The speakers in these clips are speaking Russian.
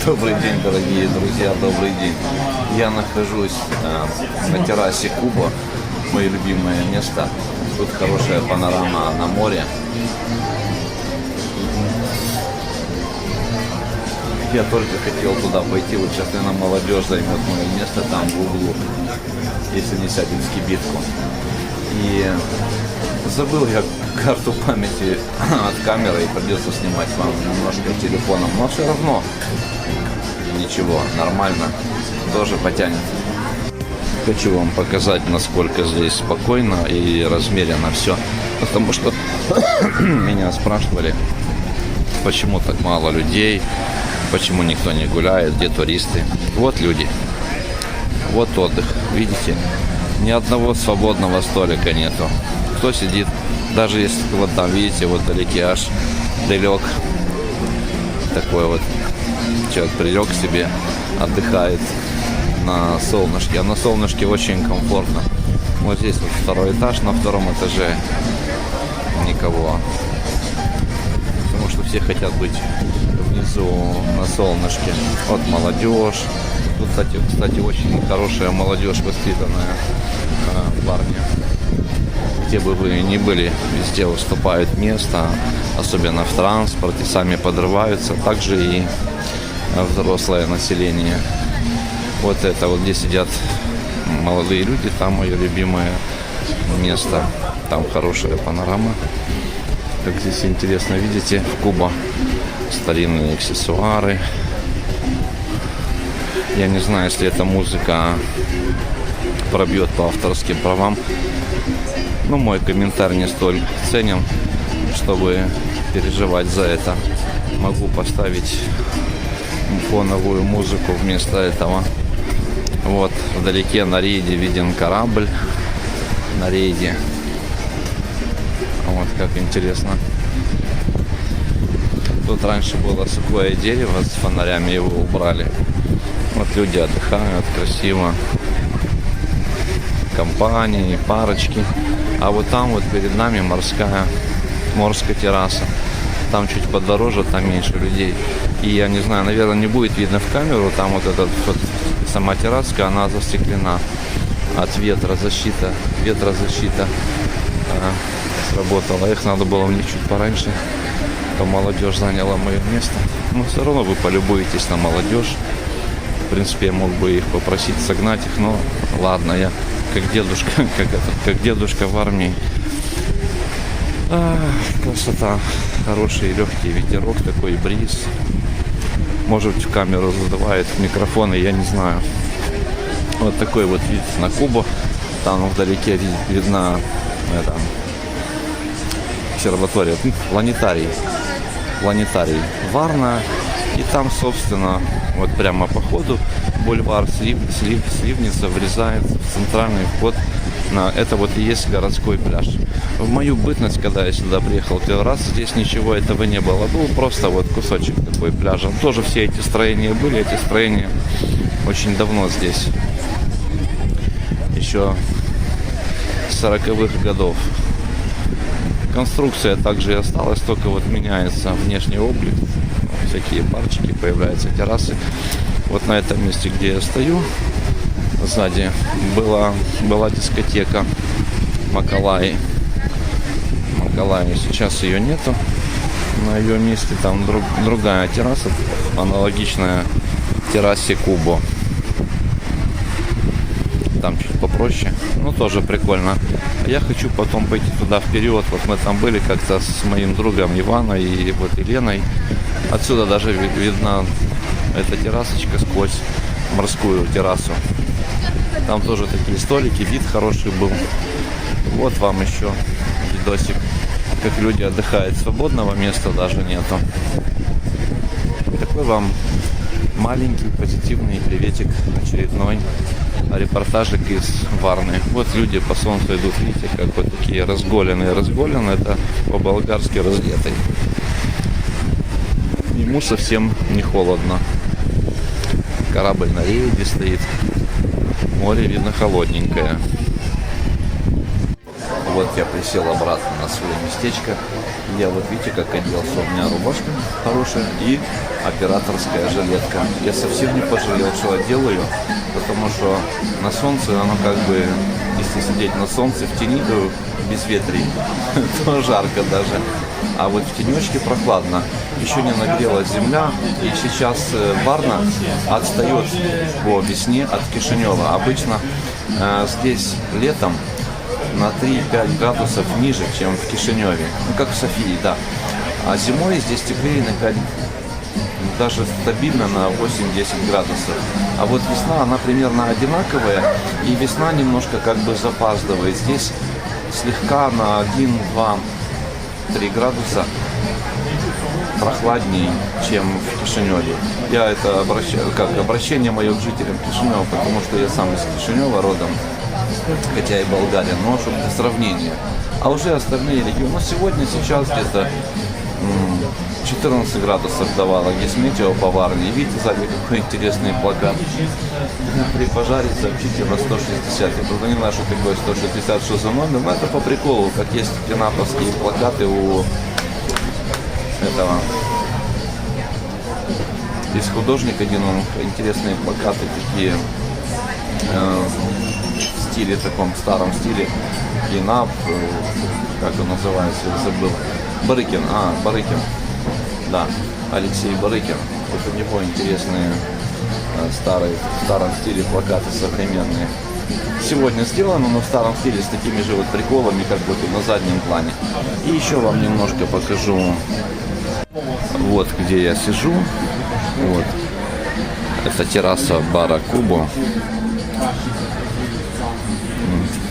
Добрый день, дорогие друзья, добрый день. Я нахожусь на террасе Куба, мое любимое место. Тут хорошая панорама на море. Я только хотел туда пойти, вот сейчас, наверное, молодежь займет мое место там в углу, если не сядет в кибитку. И забыл я карту памяти от камеры, и придется снимать вам немножко телефоном, но все равно ничего, нормально, тоже потянет. Хочу вам показать, насколько здесь спокойно и размеренно все, потому что меня спрашивали, почему так мало людей, почему никто не гуляет, где туристы. Вот люди, вот отдых, видите, ни одного свободного столика нету. Кто сидит, даже если вот там, видите, вот вдалеке аж прилег, такой вот человек прилег себе, отдыхает на солнышке. А на солнышке очень комфортно. Вот здесь вот второй этаж, на втором этаже никого. Потому что все хотят быть внизу на солнышке. Вот молодежь. Тут, кстати, очень хорошая молодежь, воспитанная парни. Где бы вы ни были, везде уступают место, особенно в транспорте, сами подрываются. Также и взрослое население. Вот это вот, где сидят молодые люди, там мое любимое место. Там хорошая панорама. Как здесь интересно, видите, в Куба старинные аксессуары. Я не знаю, если эта музыка пробьет по авторским правам. Но мой комментарий не столь ценен, чтобы переживать за это. Могу поставить фоновую музыку вместо этого. Вот вдалеке на рейде виден корабль. На рейде. Вот как интересно. Тут раньше было сухое дерево с фонарями, его убрали. Вот люди отдыхают, красиво. Компании, парочки. А вот там вот перед нами морская терраса. Там чуть подороже, там меньше людей. И я не знаю, наверное, не будет видно в камеру. Там вот эта вот сама терраска, она застеклена от ветрозащита. Ветрозащита сработала. Их надо было мне чуть пораньше. То молодежь заняла мое место. Но все равно вы полюбуетесь на молодежь. В принципе, я мог бы их попросить согнать их, но ладно, я как дедушка в армии. Красота, хороший легкий ветерок, такой бриз. Может быть, в камеру задувает микрофон, и я не знаю. Вот такой вот вид на Кубу. Там вдалеке видна обсерватория, планетарий Варна. И там, собственно, вот прямо по ходу бульвар Сливница врезается в центральный вход. Это вот и есть городской пляж. В мою бытность, когда я сюда приехал первый раз, здесь ничего этого не было. Был просто вот кусочек такой пляжа. Тоже все эти строения были. Эти строения очень давно здесь. Еще с 40-х годов. Конструкция также и осталась, только вот меняется внешний облик. Всякие парчики, появляются террасы. Вот на этом месте, где я стою, сзади была дискотека Макалаи. Сейчас ее нету. На ее месте там другая терраса, аналогичная террасе Кубо. Там чуть попроще, но тоже прикольно. Я хочу потом пойти туда вперед. Вот мы там были как-то с моим другом Иваной и вот Еленой. Отсюда даже видна эта террасочка сквозь морскую террасу. Там тоже такие столики, вид хороший был. Вот вам еще видосик, как люди отдыхают. Свободного места даже нету. Такой вам маленький позитивный приветик очередной. Репортажик из Варны. Вот люди по солнцу идут, видите, как вот такие разголенные. Это по-болгарски разлетый. Ему совсем не холодно. Корабль на рейде стоит. Море видно холодненькое. Вот я присел обратно на свое местечко. Я вот видите, как оделся, у меня рубашка хорошая и операторская жилетка. Я совсем не пожалел, что одел ее, потому что на солнце оно как бы, если сидеть на солнце в тени, то без ветрия, то жарко даже. А вот в тенечке прохладно. Еще не нагрелась земля, и сейчас Варна отстает по весне от Кишинева. Обычно здесь летом на 3-5 градусов ниже, чем в Кишиневе. Ну, как в Софии, да. А зимой здесь теплее на 5, даже стабильно на 8-10 градусов. А вот весна, она примерно одинаковая, и весна немножко как бы запаздывает. Здесь слегка на 1, 2, 3 градуса прохладнее, чем в Кишиневе. Я это обращение мое к жителям Кишинева, потому что я сам из Кишинева родом, хотя и болгарин, но чтобы для сравнения. А уже остальные регионы, ну сегодня, сейчас где-то 14 градусов давала Гесметео по Варне. Видите, сзади какой интересный плакат. При пожаре сообщите на 160. Я просто не знаю, что такое 160, что за номер, но это по приколу, как есть пенаповские плакаты у этого из художника один, интересные плакаты такие в стиле, таком старом стиле. Пенап, как он называется, я забыл. Барыкин, Барыкин. Да, Алексей Барыкин. Вот у него интересные в старом стиле плакаты современные. Сегодня сделано, но в старом стиле с такими же вот приколами, как вот и на заднем плане. И еще вам немножко покажу, вот где я сижу. Вот. Это терраса бара Кубо.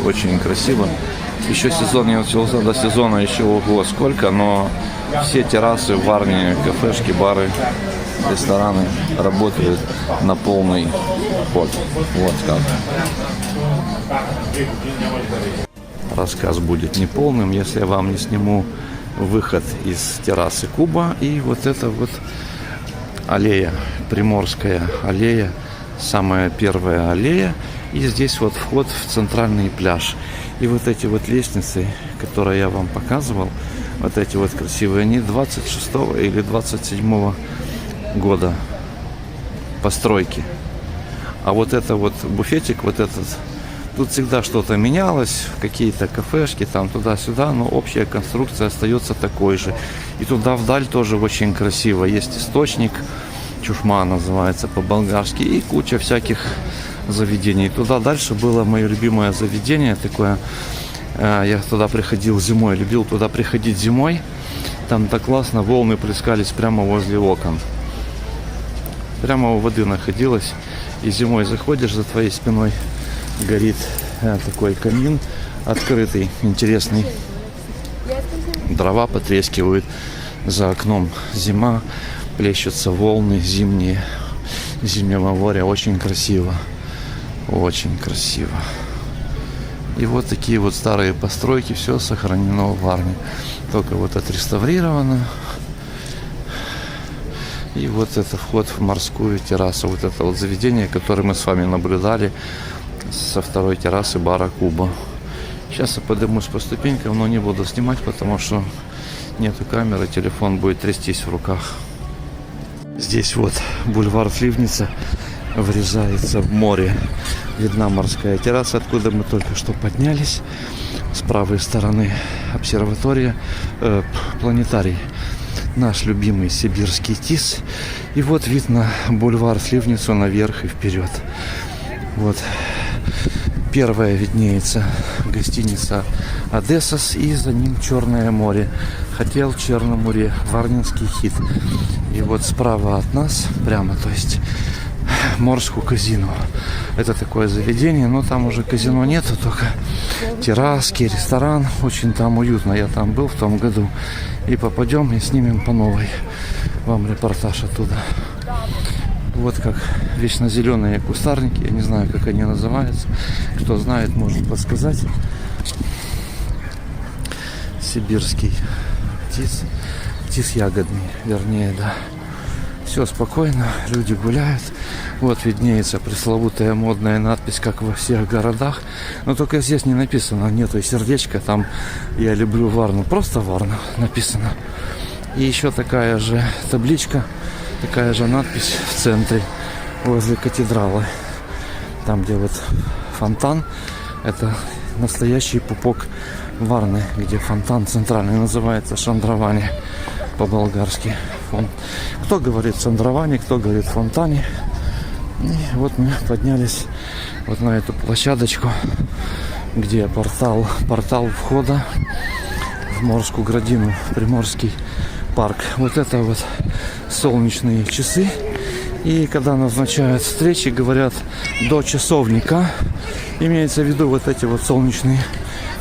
Очень красиво. Еще сезон не начался, до сезона еще ого сколько, но все террасы в Варне, кафешки, бары, рестораны работают на полный ход. Вот как. Рассказ будет неполным, если я вам не сниму выход из террасы Куба. И вот это вот аллея, Приморская аллея, самая первая аллея. И здесь вот вход в центральный пляж. И вот эти вот лестницы, которые я вам показывал, вот эти вот красивые, они 26-го или 27-го года постройки. А вот это вот буфетик, вот этот, тут всегда что-то менялось, какие-то кафешки там туда-сюда, но общая конструкция остается такой же. И туда вдаль тоже очень красиво. Есть источник, Чушма называется по-болгарски, и куча всяких заведений. Туда дальше было мое любимое заведение такое. Я туда приходил зимой, любил туда приходить зимой. Там так классно, волны плескались прямо возле окон. Прямо у воды находилась. И зимой заходишь, за твоей спиной горит такой камин открытый, интересный. Дрова потрескивают за окном. Зима, плещутся волны зимние, зимнего моря. Очень красиво. Очень красиво. И вот такие вот старые постройки, все сохранено в Варне. Только вот отреставрировано. И вот это вход в морскую террасу. Вот это вот заведение, которое мы с вами наблюдали со второй террасы бара Куба. Сейчас я поднимусь по ступенькам, но не буду снимать, потому что нету камеры, телефон будет трястись в руках. Здесь вот бульвар Сливница врезается в море. Видна морская терраса, откуда мы только что поднялись. С правой стороны обсерватория, планетарий. Наш любимый сибирский ТИС. И вот видно бульвар Сливницу наверх и вперед. Вот. Первая виднеется гостиница Одессас, и за ним Черное море. Хотел Черноморье, варнинский хит. И вот справа от нас, прямо, то есть Морскую казино. Это такое заведение, но там уже казино нету, только терраски, ресторан. Очень там уютно. Я там был в том году. И попадем и снимем по новой вам репортаж оттуда. Вот как вечно зеленые кустарники. Я не знаю, как они называются. Кто знает, может подсказать. Сибирский тис. Тис ягодный, вернее, да. Все спокойно, люди гуляют. Вот виднеется пресловутая модная надпись, как во всех городах. Но только здесь не написано, нету сердечка, там «Я люблю Варну», просто Варна написано. И еще такая же табличка, такая же надпись в центре, возле катедралы. Там, где вот фонтан, это настоящий пупок Варны, где фонтан центральный, называется Шандравани по-болгарски. Кто говорит Шандравани, кто говорит фонтане. И вот мы поднялись вот на эту площадочку, где портал входа в Морскую Градину, в Приморский парк. Вот это вот солнечные часы. И когда назначают встречи, говорят до часовника. Имеется в виду вот эти вот солнечные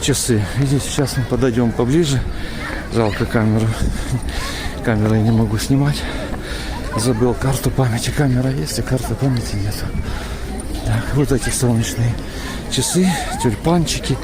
часы. Видите, сейчас мы подойдем поближе. Жалко камеру. Камерой не могу снимать. Забыл карту памяти. Камера есть, а карты памяти нет. Так, вот эти солнечные часы, тюльпанчики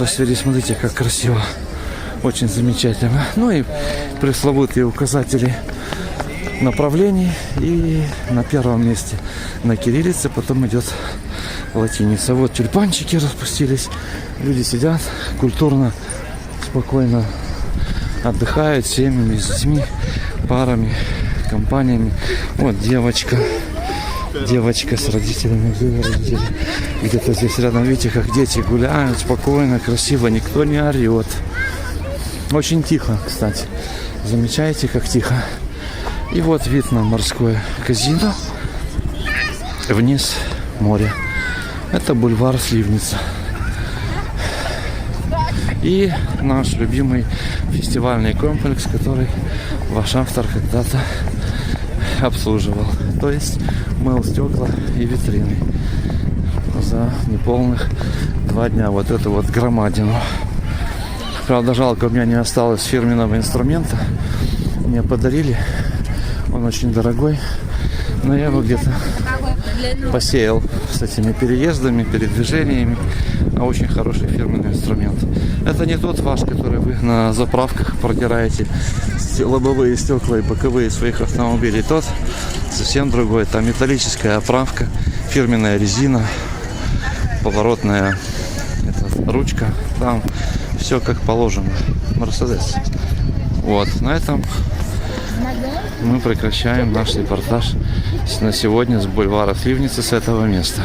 расцвели. Смотрите, как красиво. Очень замечательно. Ну и пресловутые указатели направлений. И на первом месте на кириллице, потом идет латиница. Вот тюльпанчики распустились. Люди сидят культурно, спокойно отдыхают с семьями, с детьми, парами, компаниями. Вот девочка с родителями, родители. Где-то здесь рядом, видите, как дети гуляют спокойно, красиво, никто не орет. Очень тихо, кстати. Замечаете, как тихо? И вот вид на морское казино. Вниз море. Это бульвар Сливница. И наш любимый фестивальный комплекс, который ваш автор когда-то обслуживал. То есть мыл стекла и витрины за неполных 2 дня. Вот эту вот громадину. Правда, жалко, у меня не осталось фирменного инструмента. Мне подарили. Он очень дорогой. Но я его где-то посеял с этими переездами, передвижениями. А очень хороший фирменный инструмент. Это не тот ваш, который вы на заправках продираете лобовые стекла и боковые своих автомобилей. Тот совсем другой. Там металлическая оправка, фирменная резина, поворотная ручка. Там все как положено. Мерседес. Вот. На этом мы прекращаем наш репортаж на сегодня с бульвара Сливницы, с этого места.